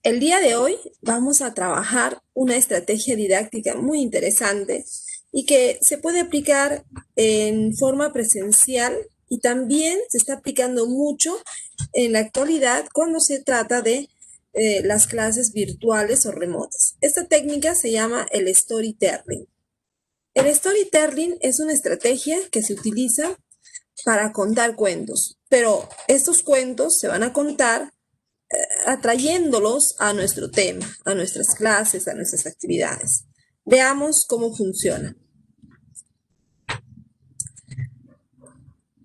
El día de hoy vamos a trabajar una estrategia didáctica muy interesante y que se puede aplicar en forma presencial y también se está aplicando mucho en la actualidad cuando se trata de las clases virtuales o remotas. Esta técnica se llama el storytelling. El storytelling es una estrategia que se utiliza para contar cuentos, pero estos cuentos se van a contar atrayéndolos a nuestro tema, a nuestras clases, a nuestras actividades. Veamos cómo funciona.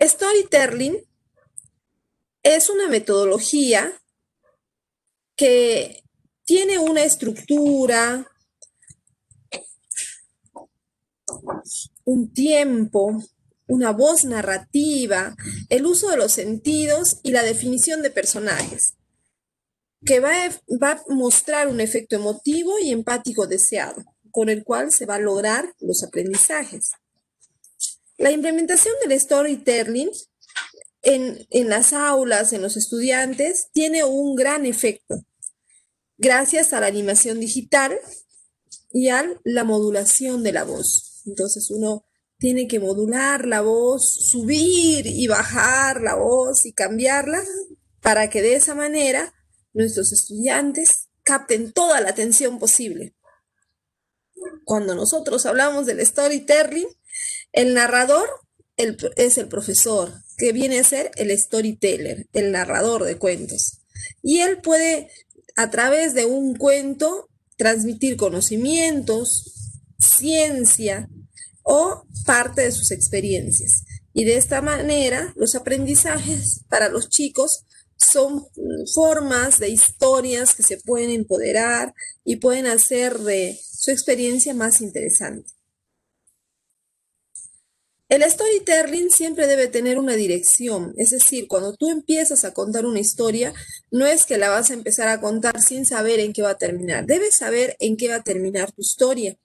Storytelling es una metodología que tiene una estructura, un tiempo, una voz narrativa, el uso de los sentidos y la definición de personajes, que va a mostrar un efecto emotivo y empático deseado, con el cual se va a lograr los aprendizajes. La implementación del storytelling en las aulas, en los estudiantes, tiene un gran efecto gracias a la animación digital y a la modulación de la voz. Entonces uno tiene que modular la voz, subir y bajar la voz y cambiarla para que de esa manera nuestros estudiantes capten toda la atención posible. Cuando nosotros hablamos del storytelling, el narrador es el profesor, que viene a ser el storyteller, el narrador de cuentos. Y él puede, a través de un cuento, transmitir conocimientos, ciencia o parte de sus experiencias. Y de esta manera, los aprendizajes para los chicos son formas de historias que se pueden empoderar y pueden hacer de su experiencia más interesante. El storytelling siempre debe tener una dirección, es decir, cuando tú empiezas a contar una historia, no es que la vas a empezar a contar sin saber en qué va a terminar, debes saber en qué va a terminar tu historia.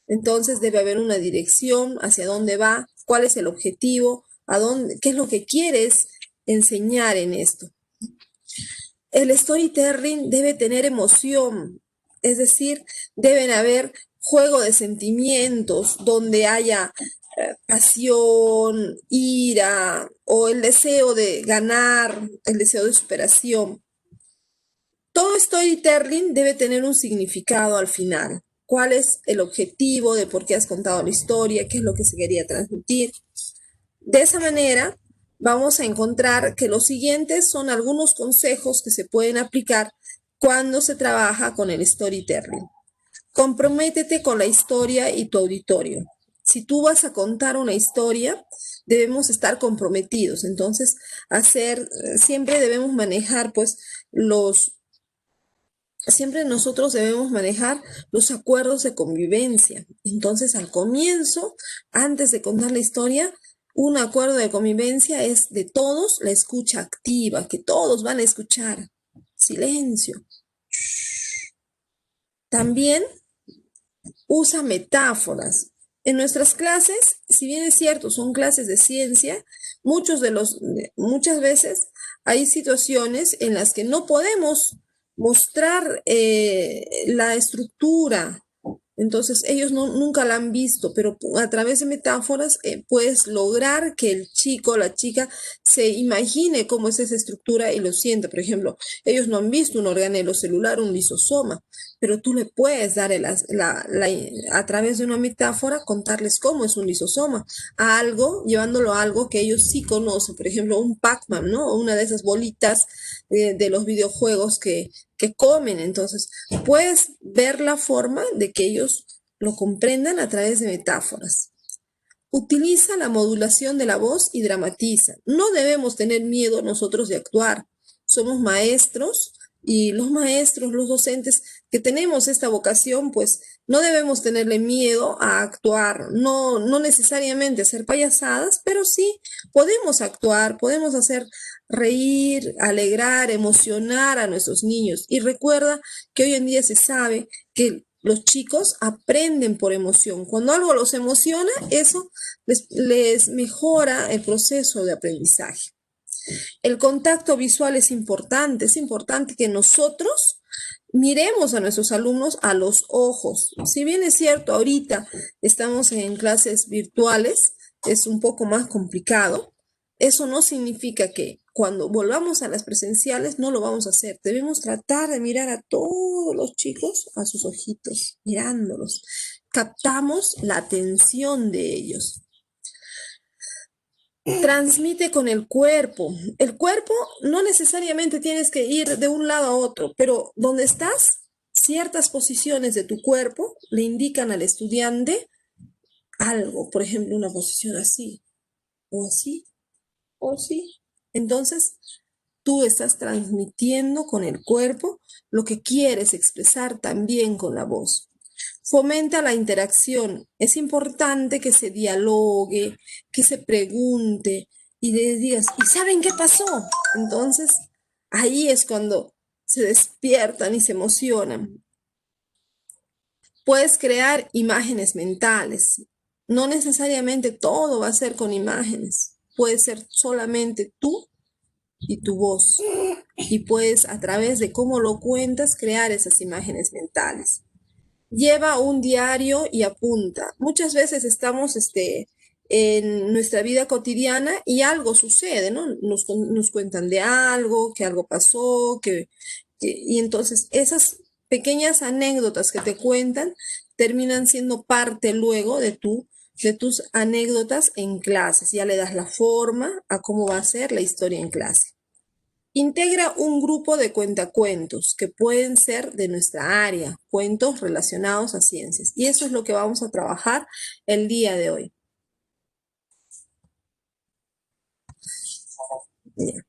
Entonces debe haber una dirección, hacia dónde va, cuál es el objetivo, a dónde, qué es lo que quieres enseñar en esto. El storytelling debe tener emoción, es decir, deben haber juego de sentimientos donde haya pasión, ira o el deseo de ganar, el deseo de superación. Todo storytelling debe tener un significado al final. ¿Cuál es el objetivo de por qué has contado la historia? ¿Qué es lo que se quería transmitir? De esa manera, vamos a encontrar que los siguientes son algunos consejos que se pueden aplicar cuando se trabaja con el storytelling. Comprométete con la historia y tu auditorio. Si tú vas a contar una historia, debemos estar comprometidos. Entonces, siempre debemos manejar, pues, siempre nosotros debemos manejar los acuerdos de convivencia. Entonces, al comienzo, antes de contar la historia, un acuerdo de convivencia es de todos la escucha activa, que todos van a escuchar. Silencio. También usa metáforas. En nuestras clases, si bien es cierto, son clases de ciencia, muchas veces hay situaciones en las que no podemos mostrar la estructura. Entonces, ellos nunca la han visto, pero a través de metáforas puedes lograr que el chico o la chica se imagine cómo es esa estructura y lo sienta. Por ejemplo, ellos no han visto un organelo celular, un lisosoma, pero tú le puedes dar a través de una metáfora contarles cómo es un lisosoma, a algo, llevándolo a algo que ellos sí conocen. Por ejemplo, un Pac-Man, ¿no? Una de esas bolitas de los videojuegos que comen. Entonces, puedes ver la forma de que ellos lo comprendan a través de metáforas. Utiliza la modulación de la voz y dramatiza. No debemos tener miedo nosotros de actuar. Somos maestros y los maestros, los docentes que tenemos esta vocación, pues no debemos tenerle miedo a actuar, no necesariamente hacer payasadas, pero sí podemos actuar, podemos hacer reír, alegrar, emocionar a nuestros niños. Y recuerda que hoy en día se sabe que los chicos aprenden por emoción. Cuando algo los emociona, eso les mejora el proceso de aprendizaje. El contacto visual es importante que nosotros miremos a nuestros alumnos a los ojos. Si bien es cierto, ahorita estamos en clases virtuales, es un poco más complicado, eso no significa que cuando volvamos a las presenciales no lo vamos a hacer. Debemos tratar de mirar a todos los chicos a sus ojitos, mirándolos. Captamos la atención de ellos. Transmite con el cuerpo. El cuerpo no necesariamente tienes que ir de un lado a otro, pero donde estás, ciertas posiciones de tu cuerpo le indican al estudiante algo, por ejemplo, una posición así, o así, o así. Entonces, tú estás transmitiendo con el cuerpo lo que quieres expresar también con la voz. Fomenta la interacción. Es importante que se dialogue, que se pregunte y le digas, ¿y saben qué pasó? Entonces, ahí es cuando se despiertan y se emocionan. Puedes crear imágenes mentales. No necesariamente todo va a ser con imágenes. Puede ser solamente tú y tu voz. Y puedes, a través de cómo lo cuentas, crear esas imágenes mentales. Lleva un diario y apunta. Muchas veces estamos en nuestra vida cotidiana y algo sucede, ¿no? Nos cuentan de algo, que algo pasó, y entonces esas pequeñas anécdotas que te cuentan terminan siendo parte luego de tus anécdotas en clases. Ya le das la forma a cómo va a ser la historia en clase. Integra un grupo de cuentacuentos que pueden ser de nuestra área, cuentos relacionados a ciencias. Y eso es lo que vamos a trabajar el día de hoy. Bien.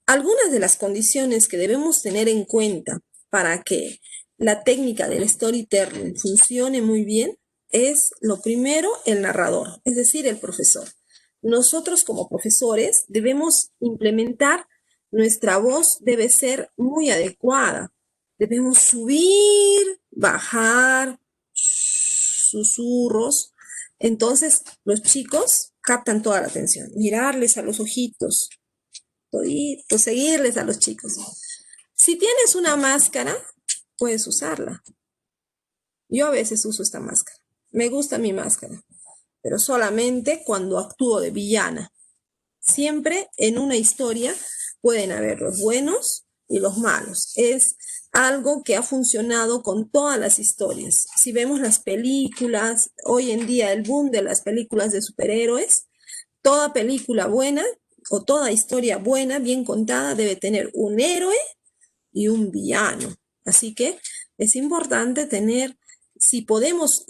Algunas de las condiciones que debemos tener en cuenta para que la técnica del storytelling funcione muy bien es, lo primero, el narrador, es decir, el profesor. Nosotros como profesores debemos implementar, nuestra voz debe ser muy adecuada. Debemos subir, bajar, susurros. Entonces, los chicos captan toda la atención. Mirarles a los ojitos, todito, seguirles a los chicos. Si tienes una máscara, puedes usarla. Yo a veces uso esta máscara. Me gusta mi máscara, pero solamente cuando actúo de villana. Siempre en una historia pueden haber los buenos y los malos. Es algo que ha funcionado con todas las historias. Si vemos las películas, hoy en día el boom de las películas de superhéroes, toda película buena o toda historia buena, bien contada, debe tener un héroe y un villano. Así que es importante tener, si podemos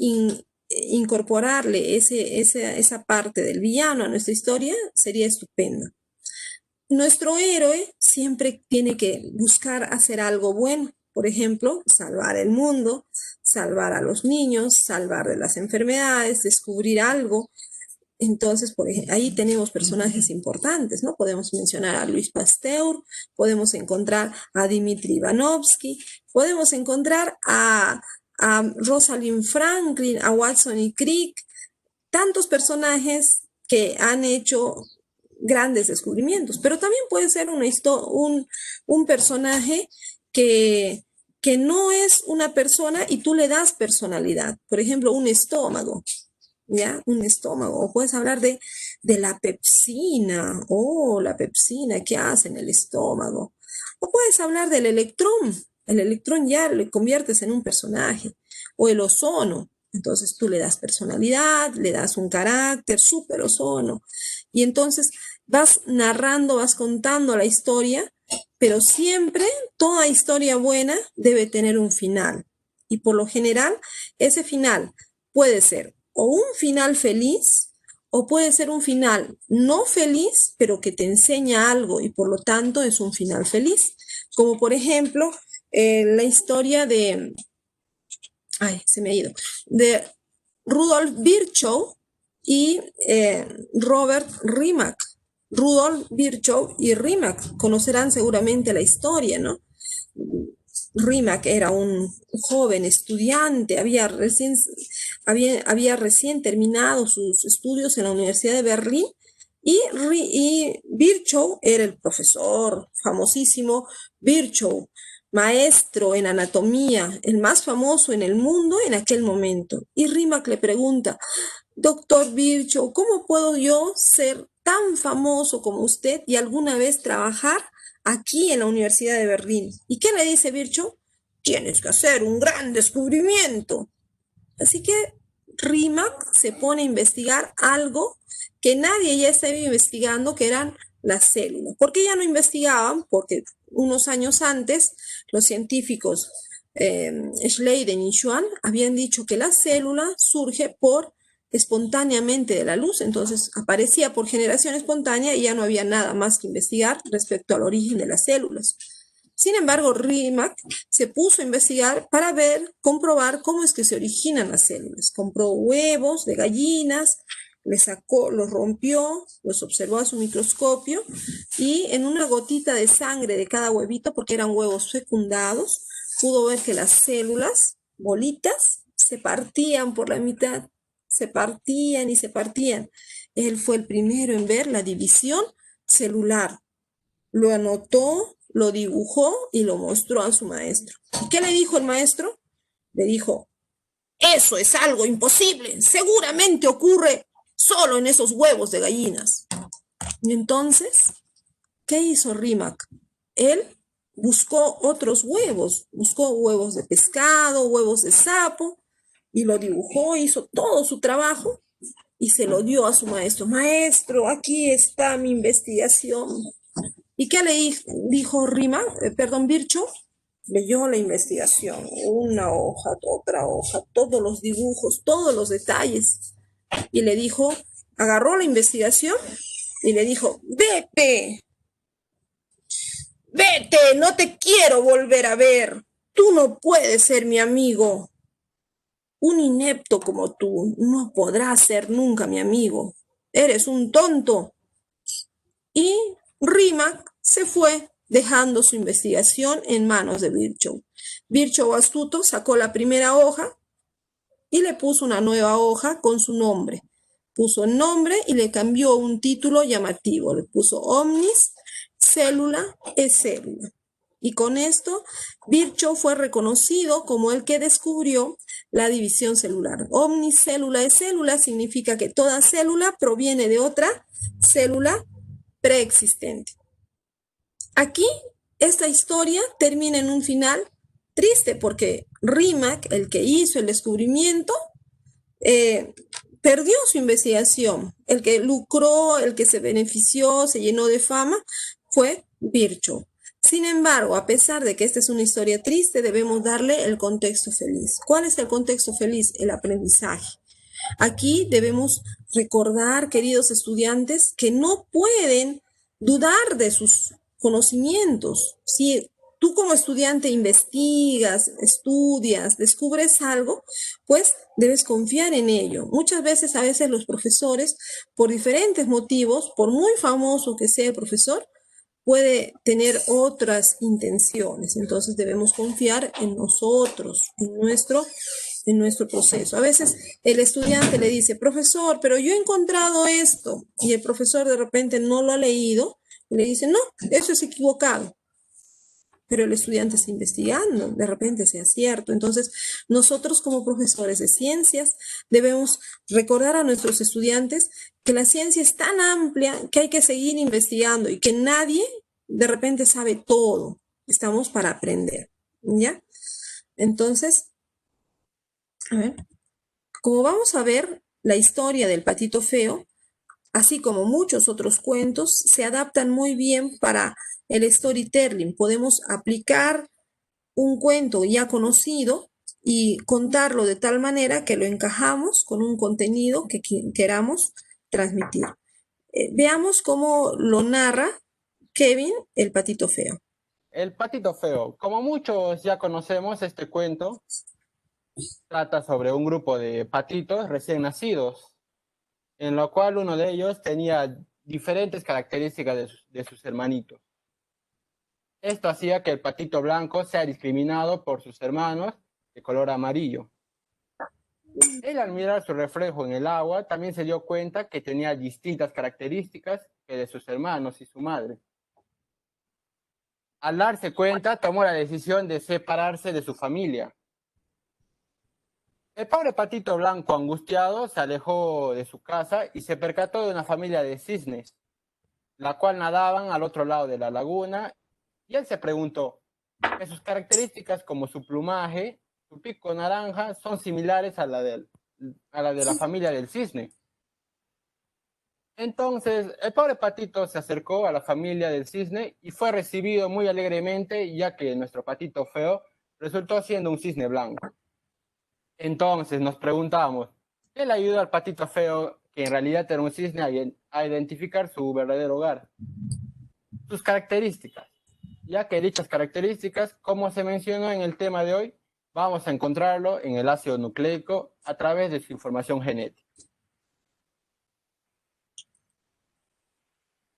incorporarle esa parte del villano a nuestra historia, sería estupendo. Nuestro héroe siempre tiene que buscar hacer algo bueno. Por ejemplo, salvar el mundo, salvar a los niños, salvar de las enfermedades, descubrir algo. Entonces, por ejemplo, ahí tenemos personajes importantes, ¿no? Podemos mencionar a Louis Pasteur, podemos encontrar a Dmitri Ivanovsky, podemos encontrar a Rosalind Franklin, a Watson y Crick, tantos personajes que han hecho grandes descubrimientos, pero también puede ser un personaje que, que no es una persona y tú le das personalidad. Por ejemplo, un estómago. ¿Ya? Un estómago. O puedes hablar de la pepsina. Oh, la pepsina, ¿qué hace en el estómago? O puedes hablar del electrón. El electrón ya lo conviertes en un personaje. O el ozono. Entonces tú le das personalidad, le das un carácter, súper ozono. Y entonces vas narrando, vas contando la historia, pero siempre toda historia buena debe tener un final. Y por lo general, ese final puede ser o un final feliz o puede ser un final no feliz, pero que te enseña algo y por lo tanto es un final feliz. Como por ejemplo, la historia se me ha ido, de Rudolf Virchow y Robert Rimac. Rudolf Virchow y Rimac conocerán seguramente la historia, ¿no? Rimac era un joven estudiante, había recién terminado sus estudios en la Universidad de Berlín y Virchow era el profesor famosísimo Virchow. maestro en anatomía, el más famoso en el mundo en aquel momento. Y Rimac le pregunta, doctor Virchow, ¿cómo puedo yo ser tan famoso como usted y alguna vez trabajar aquí en la Universidad de Berlín? ¿Y qué le dice Virchow? Tienes que hacer un gran descubrimiento. Así que Rimac se pone a investigar algo que nadie ya estaba investigando, que eran las células. ¿Por qué ya no investigaban? Porque unos años antes los científicos Schleiden y Schwann habían dicho que la célula surge por espontáneamente de la luz, entonces aparecía por generación espontánea y ya no había nada más que investigar respecto al origen de las células. Sin embargo, Rimac se puso a investigar para ver, comprobar cómo es que se originan las células. Compró huevos de gallinas, les sacó, los rompió, los observó a su microscopio y en una gotita de sangre de cada huevito, porque eran huevos fecundados, pudo ver que las células, bolitas, se partían por la mitad, se partían y se partían. Él fue el primero en ver la división celular. Lo anotó, lo dibujó y lo mostró a su maestro. ¿Y qué le dijo el maestro? Le dijo, eso es algo imposible, seguramente ocurre solo en esos huevos de gallinas. Y entonces, ¿qué hizo Rimac? Él buscó otros huevos, buscó huevos de pescado, huevos de sapo, y lo dibujó, hizo todo su trabajo y se lo dio a su maestro. Maestro, aquí está mi investigación. ¿Y qué le dijo Virchow? Leyó la investigación, una hoja, otra hoja, todos los dibujos, todos los detalles. Y le dijo, agarró la investigación y le dijo, vete, vete, no te quiero volver a ver. Tú no puedes ser mi amigo. Un inepto como tú no podrá ser nunca mi amigo. Eres un tonto. Y Rimac se fue dejando su investigación en manos de Virchow. Virchow astuto sacó la primera hoja y le puso una nueva hoja con su nombre. Puso el nombre y le cambió un título llamativo. Le puso Omnis Cellula e Cellula. Y con esto, Virchow fue reconocido como el que descubrió la división celular. Omnis Cellula e Cellula significa que toda célula proviene de otra célula preexistente. Aquí esta historia termina en un final triste porque Rimac, el que hizo el descubrimiento, perdió su investigación. El que lucró, el que se benefició, se llenó de fama, fue Virchow. Sin embargo, a pesar de que esta es una historia triste, debemos darle el contexto feliz. ¿Cuál es el contexto feliz? El aprendizaje. Aquí debemos recordar, queridos estudiantes, que no pueden dudar de sus conocimientos. Si tú como estudiante investigas, estudias, descubres algo, pues debes confiar en ello. Muchas veces, a veces los profesores, por diferentes motivos, por muy famoso que sea el profesor, puede tener otras intenciones. Entonces debemos confiar en nosotros, en nuestro proceso. A veces el estudiante le dice, profesor, pero yo he encontrado esto, y el profesor de repente no lo ha leído, y le dice, no, eso es equivocado. Pero el estudiante está investigando, de repente sea cierto. Entonces, nosotros como profesores de ciencias debemos recordar a nuestros estudiantes que la ciencia es tan amplia que hay que seguir investigando y que nadie de repente sabe todo. Estamos para aprender, ¿ya? Entonces, a ver, como vamos a ver, la historia del patito feo, así como muchos otros cuentos, se adaptan muy bien para el storytelling. Podemos aplicar un cuento ya conocido y contarlo de tal manera que lo encajamos con un contenido que queramos transmitir. Veamos cómo lo narra Kevin, el patito feo. El patito feo. Como muchos ya conocemos, este cuento trata sobre un grupo de patitos recién nacidos, en lo cual uno de ellos tenía diferentes características de sus hermanitos. Esto hacía que el patito blanco sea discriminado por sus hermanos de color amarillo. Él, al mirar su reflejo en el agua, también se dio cuenta que tenía distintas características que de sus hermanos y su madre. al darse cuenta, tomó la decisión de separarse de su familia. El pobre patito blanco, angustiado, se alejó de su casa y se percató de una familia de cisnes, la cual nadaban al otro lado de la laguna, y él se preguntó que sus características como su plumaje, su pico naranja, son similares a la de la familia del cisne. Entonces, el pobre patito se acercó a la familia del cisne y fue recibido muy alegremente, ya que nuestro patito feo resultó siendo un cisne blanco. Entonces nos preguntamos, ¿qué le ayudó al patito feo, que en realidad era un cisne, a identificar su verdadero hogar? Sus características, ya que dichas características, como se mencionó en el tema de hoy, vamos a encontrarlo en el ácido nucleico a través de su información genética.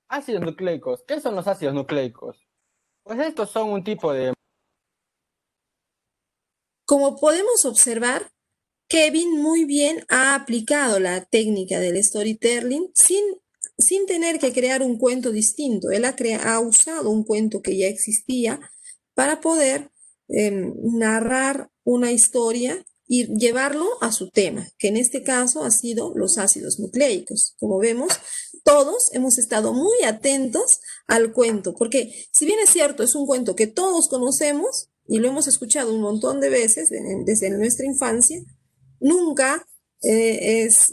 Ácidos nucleicos. ¿Qué son los ácidos nucleicos? Pues estos son un tipo de... Como podemos observar, Kevin muy bien ha aplicado la técnica del storytelling sin tener que crear un cuento distinto. Él ha usado un cuento que ya existía para poder narrar una historia y llevarlo a su tema, que en este caso ha sido los ácidos nucleicos. Como vemos, todos hemos estado muy atentos al cuento, porque si bien es cierto, es un cuento que todos conocemos y lo hemos escuchado un montón de veces desde nuestra infancia, nunca es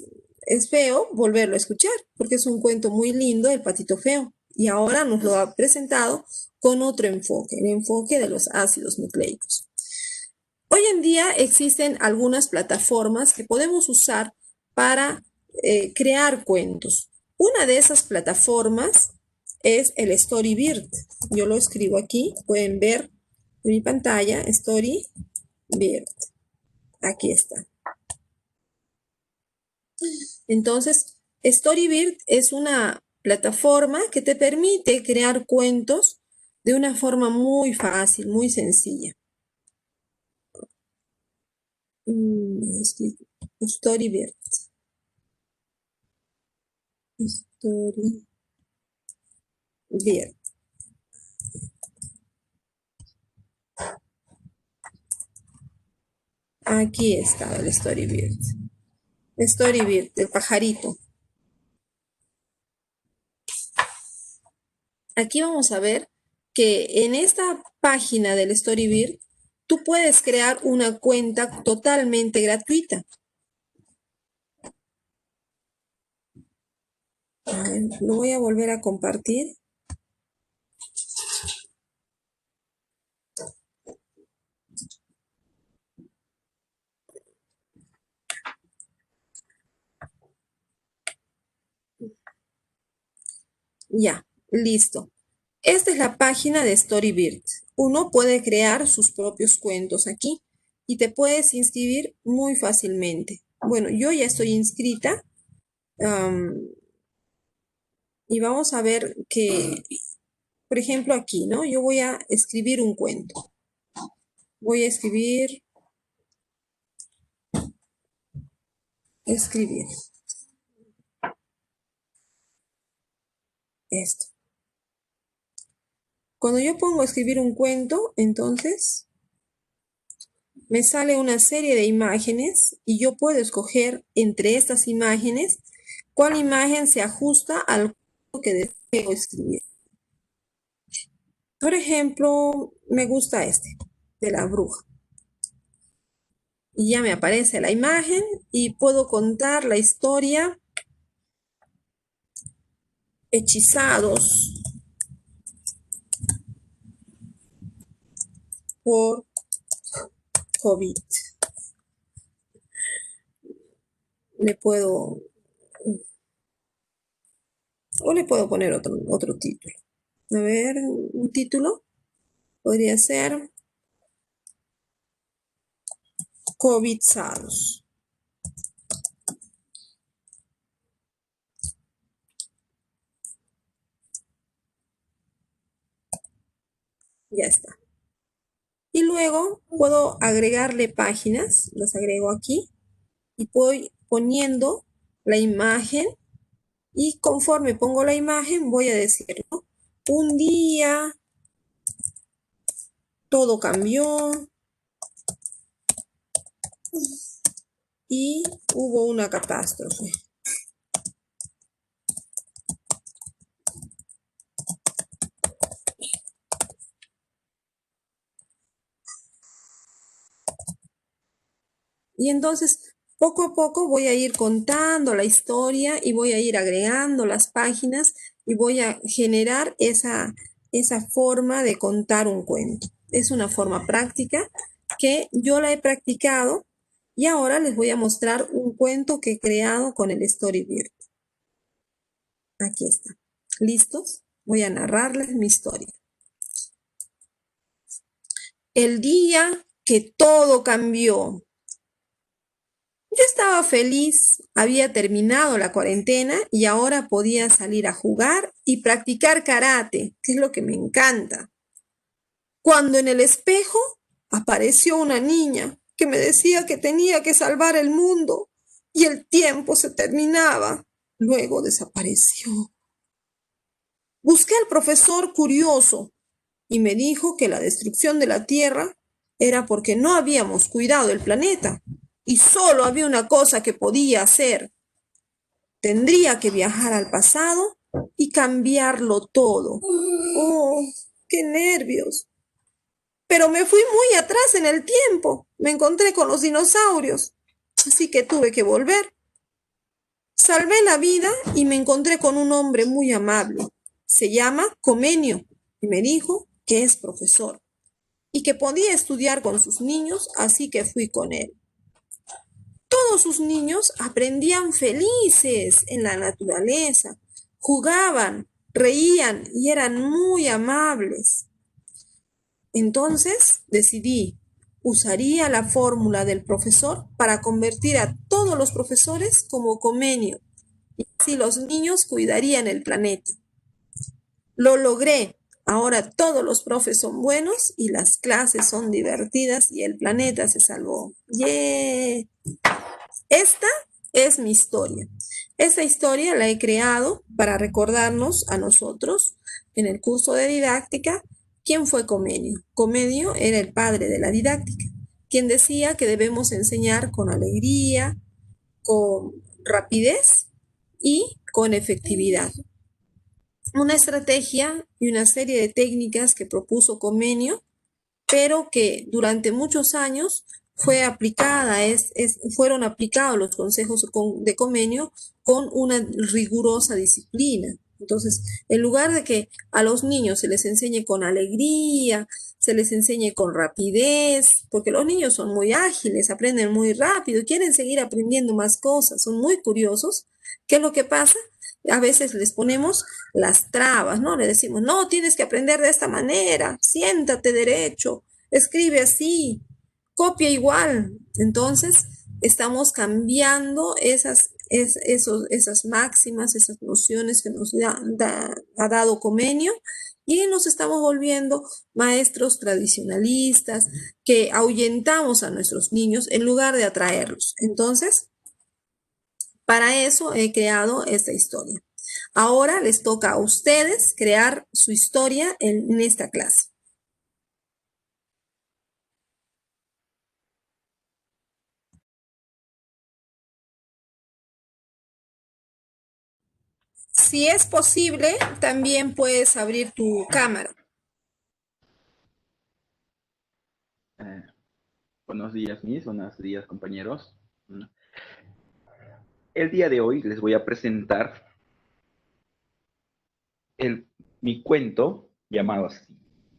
feo volverlo a escuchar, porque es un cuento muy lindo, El patito feo, y ahora nos lo ha presentado con otro enfoque, el enfoque de los ácidos nucleicos. Hoy en día existen algunas plataformas que podemos usar para crear cuentos. Una de esas plataformas es el Storybird. Yo lo escribo aquí, pueden ver en mi pantalla, Storybird. Aquí está. Entonces, Storybird es una plataforma que te permite crear cuentos de una forma muy fácil, muy sencilla. Storybird. Storybird. Aquí está el Storybird. Storybird, el pajarito. Aquí vamos a ver que en esta página del Storybird tú puedes crear una cuenta totalmente gratuita. A ver, lo voy a volver a compartir. Ya, listo. Esta es la página de Storybird. Uno puede crear sus propios cuentos aquí y te puedes inscribir muy fácilmente. Bueno, yo ya estoy inscrita y vamos a ver que, por ejemplo, aquí, ¿no? Yo voy a escribir un cuento. Voy a escribir esto. Cuando yo pongo escribir un cuento, entonces me sale una serie de imágenes y yo puedo escoger entre estas imágenes cuál imagen se ajusta al cuento que deseo escribir. Por ejemplo, me gusta este, de la bruja. Y ya me aparece la imagen y puedo contar la historia Hechizados por Hobbit. Le puedo poner otro título. A ver, un título podría ser Cobizados. Ya está. Y luego puedo agregarle páginas, las agrego aquí y voy poniendo la imagen y conforme pongo la imagen voy a decir, ¿no? Un día todo cambió y hubo una catástrofe. Y entonces, poco a poco voy a ir contando la historia y voy a ir agregando las páginas y voy a generar esa forma de contar un cuento. Es una forma práctica que yo la he practicado y ahora les voy a mostrar un cuento que he creado con el Storyboard. Aquí está. ¿Listos? Voy a narrarles mi historia. El día que todo cambió. Yo estaba feliz, había terminado la cuarentena y ahora podía salir a jugar y practicar karate, que es lo que me encanta. Cuando en el espejo apareció una niña que me decía que tenía que salvar el mundo y el tiempo se terminaba. Luego desapareció. Busqué al profesor curioso y me dijo que la destrucción de la Tierra era porque no habíamos cuidado el planeta y solo había una cosa que podía hacer. Tendría que viajar al pasado y cambiarlo todo. ¡Oh, qué nervios! Pero me fui muy atrás en el tiempo. Me encontré con los dinosaurios, así que tuve que volver. Salvé la vida y me encontré con un hombre muy amable. Se llama Comenio y me dijo que es profesor y que podía estudiar con sus niños, así que fui con él. Todos sus niños aprendían felices en la naturaleza, jugaban, reían y eran muy amables. Entonces decidí, usaría la fórmula del profesor para convertir a todos los profesores como Comenio y así los niños cuidarían el planeta. Lo logré. Ahora todos los profes son buenos y las clases son divertidas y el planeta se salvó. ¡Yeah! Esta es mi historia. Esta historia la he creado para recordarnos a nosotros en el curso de didáctica quién fue Comenio. Comenio era el padre de la didáctica, quien decía que debemos enseñar con alegría, con rapidez y con efectividad. Una estrategia y una serie de técnicas que propuso Comenio, pero que durante muchos años fue aplicada, fueron aplicados los consejos de Comenio con una rigurosa disciplina. Entonces, en lugar de que a los niños se les enseñe con alegría, se les enseñe con rapidez, porque los niños son muy ágiles, aprenden muy rápido y quieren seguir aprendiendo más cosas, son muy curiosos. ¿Qué es lo que pasa? A veces les ponemos las trabas, ¿no? Le decimos, no, tienes que aprender de esta manera, siéntate derecho, escribe así, copia igual. Entonces, estamos cambiando esas máximas, esas nociones que nos ha dado Comenio y nos estamos volviendo maestros tradicionalistas que ahuyentamos a nuestros niños en lugar de atraerlos. Entonces, para eso he creado esta historia. Ahora les toca a ustedes crear su historia en esta clase. Si es posible, también puedes abrir tu cámara. Eh, Buenos días, Miss. Buenos días, compañeros. El día de hoy les voy a presentar mi cuento llamado así,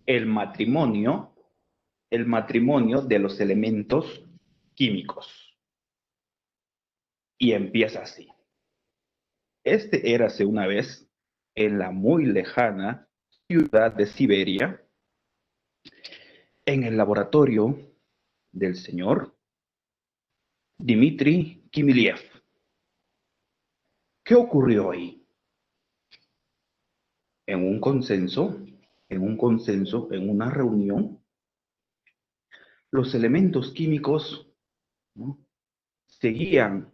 el matrimonio de los elementos químicos. Y empieza así. Érase una vez en la muy lejana ciudad de Siberia, en el laboratorio del señor Dmitri Kimiliev. ¿Qué ocurrió ahí? En un consenso, en una reunión, los elementos químicos, ¿no?, seguían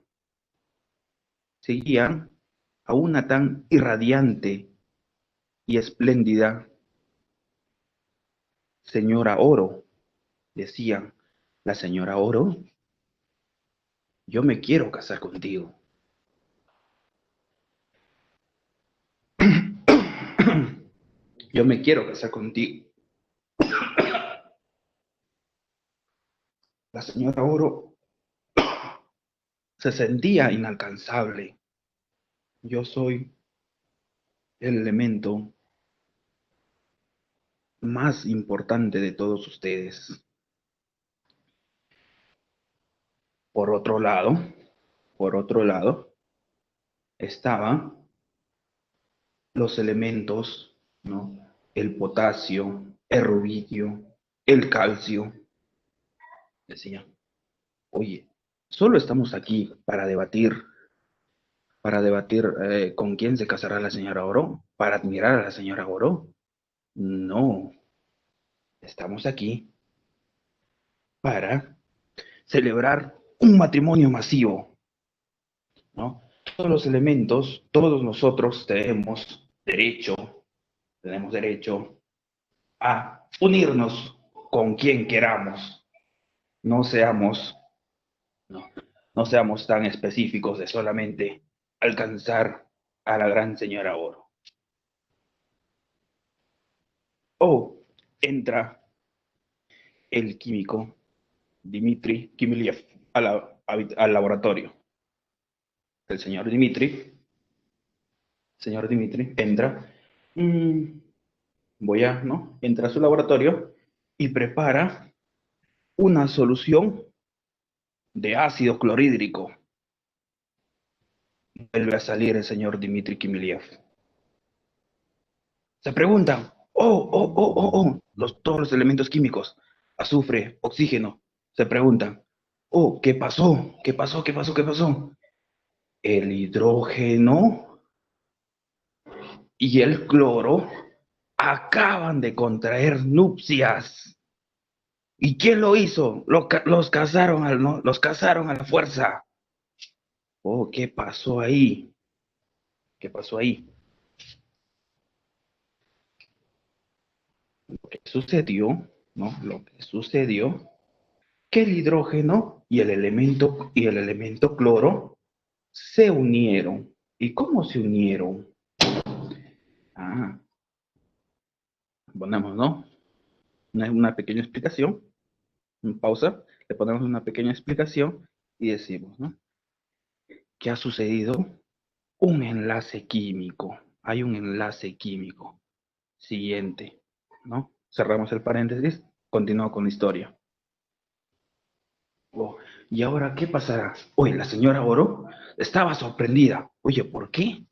a una tan irradiante y espléndida señora Oro, decía la señora Oro, yo me quiero casar contigo. Yo me quiero casar contigo. La señora Oro se sentía inalcanzable. Yo soy el elemento más importante de todos ustedes. Por otro lado, estaban los elementos, ¿no? El potasio, el rubidio, el calcio. Decía, oye, solo estamos aquí para debatir con quién se casará la señora Oro, para admirar a la señora Oro. No, estamos aquí para celebrar un matrimonio masivo, ¿no? Todos los elementos, todos nosotros tenemos derecho a unirnos con quien queramos. No seamos, no, no seamos tan específicos de solamente alcanzar a la gran señora Oro. O entra el químico Dmitri Kimiliev al laboratorio. El señor Dimitri entra, ¿no? Entra a su laboratorio y prepara una solución de ácido clorhídrico. Vuelve a salir el señor Dmitri Kimiliev. Se preguntan, todos los elementos químicos, azufre, oxígeno, se preguntan, ¿qué pasó? ¿Qué pasó? ¿Qué pasó? ¿Qué pasó? El hidrógeno y el cloro acaban de contraer nupcias. ¿Y quién lo hizo? Los casaron, ¿no? Los casaron a la fuerza. ¿Qué pasó ahí? ¿Qué pasó ahí? Lo que sucedió, ¿no? Lo que sucedió, que el hidrógeno y el elemento cloro se unieron. ¿Y cómo se unieron? Ah, ponemos, ¿no? Una pequeña explicación, pausa, le ponemos una pequeña explicación y decimos, ¿no? ¿Qué ha sucedido? Un enlace químico. Hay un enlace químico. Siguiente, ¿no? Cerramos el paréntesis, continúo con la historia. ¿Y ahora qué pasará? Oye, la señora Oro estaba sorprendida. Oye, ¿por qué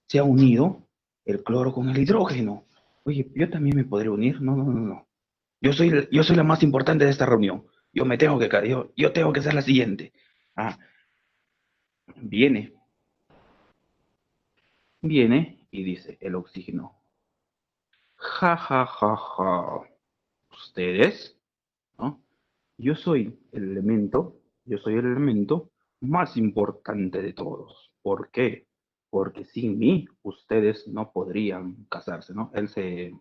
se ha unido el cloro con el hidrógeno? Oye, yo también me podré unir. No, no, no, no. Yo soy la más importante de esta reunión. Yo tengo que ser la siguiente. Ah, viene, viene y dice el oxígeno. Ja, ja, ja, ja. ¿Ustedes? ¿No? Yo soy el elemento más importante de todos. ¿Por qué? Porque sin mí ustedes no podrían casarse, ¿no? Él se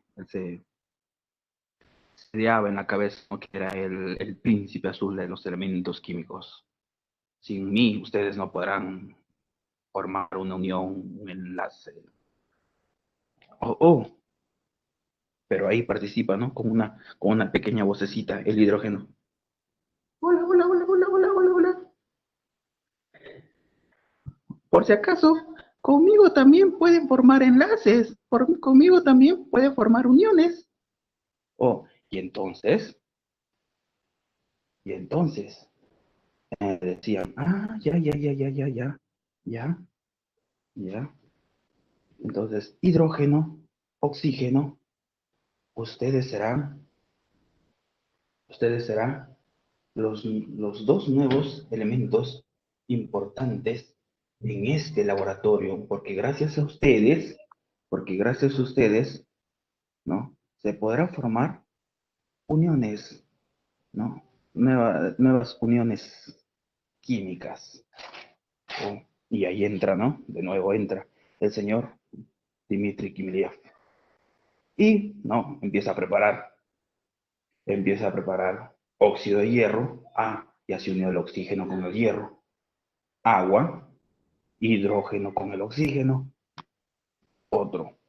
ideaba en la cabeza, ¿no? Que era el príncipe azul de los elementos químicos. Sin mí ustedes no podrán formar una unión, un enlace. Oh, pero ahí participa, ¿no? Con una pequeña vocecita, el hidrógeno. Hola, hola, hola, hola, hola, hola, hola. Por si acaso, conmigo también pueden formar enlaces, conmigo también pueden formar uniones. Y entonces, decían, ya, ya. Entonces, hidrógeno, oxígeno, ustedes serán los dos nuevos elementos importantes en este laboratorio, porque gracias a ustedes, ¿no? Se podrá formar uniones, ¿no? Nuevas uniones químicas. Y ahí entra, ¿no? De nuevo entra el señor Dmitri Kimiliev. Y, ¿no? Empieza a preparar empieza a preparar óxido de hierro, ya se unió el oxígeno con el hierro, agua, hidrógeno con el oxígeno, otro,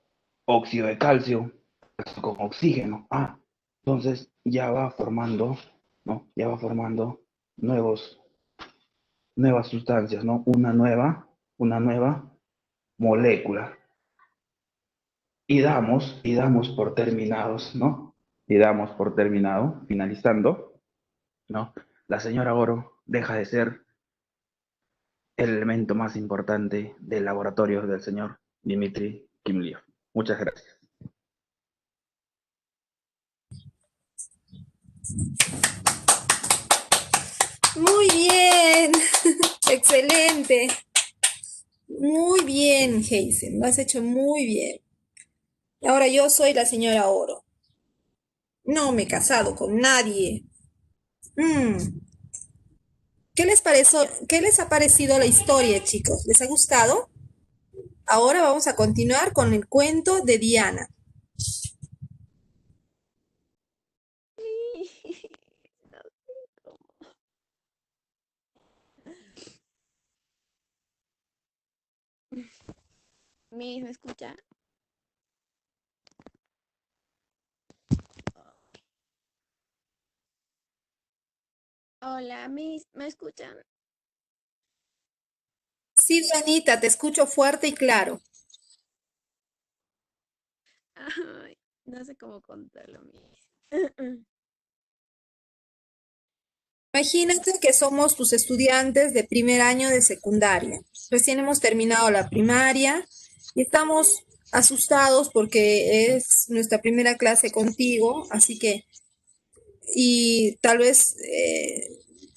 óxido de calcio con oxígeno, entonces ya va formando, ¿no? Ya va formando nuevos, nuevas sustancias, ¿no? Una nueva molécula. Y damos por terminados, ¿no? Y damos por terminado, finalizando, ¿no? La señora Oro deja de ser el elemento más importante del laboratorio del señor Dmitry Kimliev. Muchas gracias. Muy bien, excelente. Muy bien, Heisen, lo has hecho muy bien. Ahora yo soy la señora Oro. No me he casado con nadie. Mm, ¿Qué les ha parecido la historia, chicos? ¿Les ha gustado? Ahora vamos a continuar con el cuento de Diana. No sé cómo. ¿Me escucha? Hola, ¿me escuchan? Sí, Dianita, te escucho fuerte y claro. Ay, no sé cómo contarlo, Miss. Imagínate que somos tus estudiantes de primer año de secundaria. Recién hemos terminado la primaria y estamos asustados porque es nuestra primera clase contigo, así que, y tal vez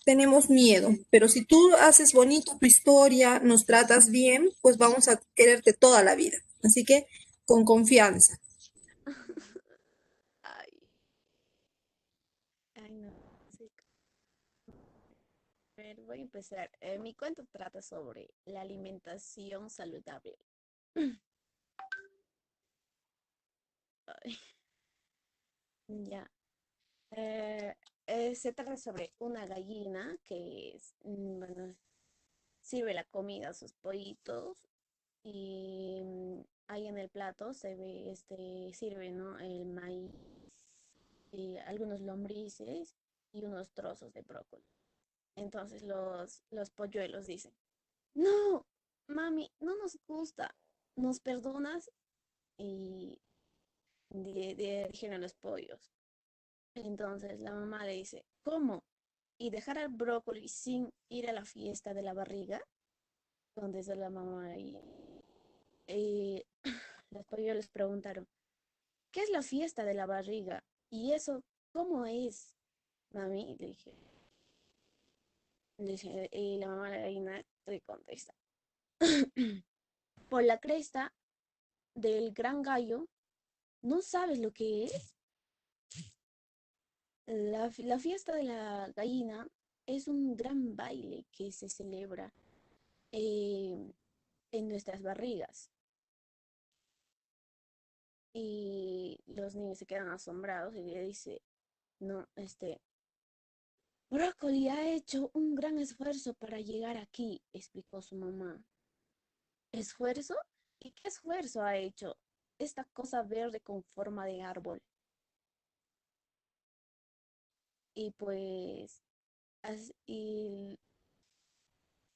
tenemos miedo, pero si tú haces bonito tu historia, nos tratas bien, pues vamos a quererte toda la vida. Así que con confianza. Ay, ay, no. Sí. A ver, voy a empezar. Mi cuento trata sobre la alimentación saludable. Ay, ya. Eh, Se trata sobre una gallina que bueno, sirve la comida a sus pollitos y ahí en el plato se ve, sirve, ¿no? El maíz, y algunos lombrices y unos trozos de brócoli. Entonces los polluelos dicen, no, mami, no nos gusta, ¿nos perdonas? Y dijeron los pollos. Entonces la mamá le dice, ¿cómo? ¿Y dejar al brócoli sin ir a la fiesta de la barriga? Contesta la mamá y los pollos les preguntaron, ¿qué es la fiesta de la barriga? ¿Y eso cómo es, mami? Y la mamá de la gallina le contesta, por la cresta del gran gallo, ¿no sabes lo que es? La fiesta de la gallina es un gran baile que se celebra eh, en nuestras barrigas. Y los niños se quedan asombrados y le dice, no, Brócoli ha hecho un gran esfuerzo para llegar aquí, explicó su mamá. ¿Esfuerzo? ¿Y qué esfuerzo ha hecho? Esta cosa verde con forma de árbol. Y pues, y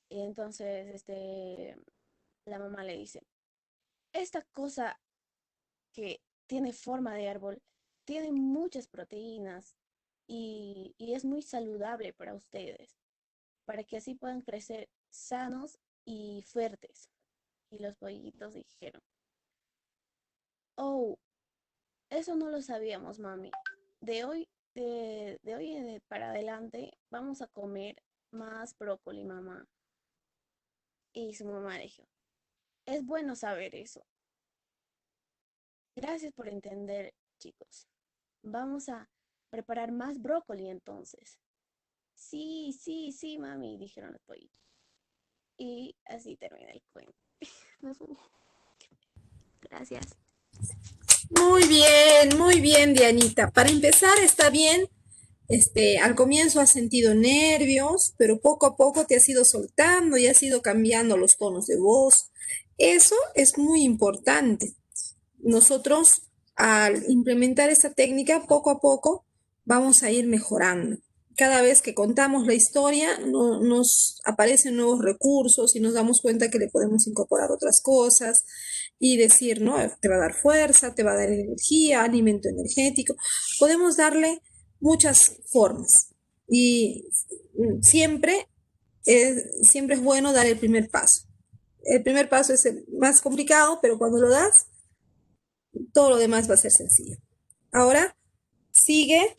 entonces, la mamá le dice, esta cosa que tiene forma de árbol tiene muchas proteínas y es muy saludable para ustedes, para que así puedan crecer sanos y fuertes. Y los pollitos dijeron, oh, eso no lo sabíamos, mami. De hoy para adelante vamos a comer más brócoli, mamá. Y su mamá dijo, es bueno saber eso. Gracias por entender, chicos. Vamos a preparar más brócoli entonces. Sí, sí, sí, mami, dijeron los pollitos. Y así termina el cuento. Gracias. Muy bien, Dianita. Para empezar, está bien. Al comienzo has sentido nervios, pero poco a poco te has ido soltando y has ido cambiando los tonos de voz. Eso es muy importante. Nosotros, al implementar esta técnica, poco a poco vamos a ir mejorando. Cada vez que contamos la historia, nos aparecen nuevos recursos y nos damos cuenta que le podemos incorporar otras cosas y decir, ¿no? Te va a dar fuerza, te va a dar energía, alimento energético. Podemos darle muchas formas y siempre siempre es bueno dar el primer paso. El primer paso es el más complicado, pero cuando lo das, todo lo demás va a ser sencillo. Ahora sigue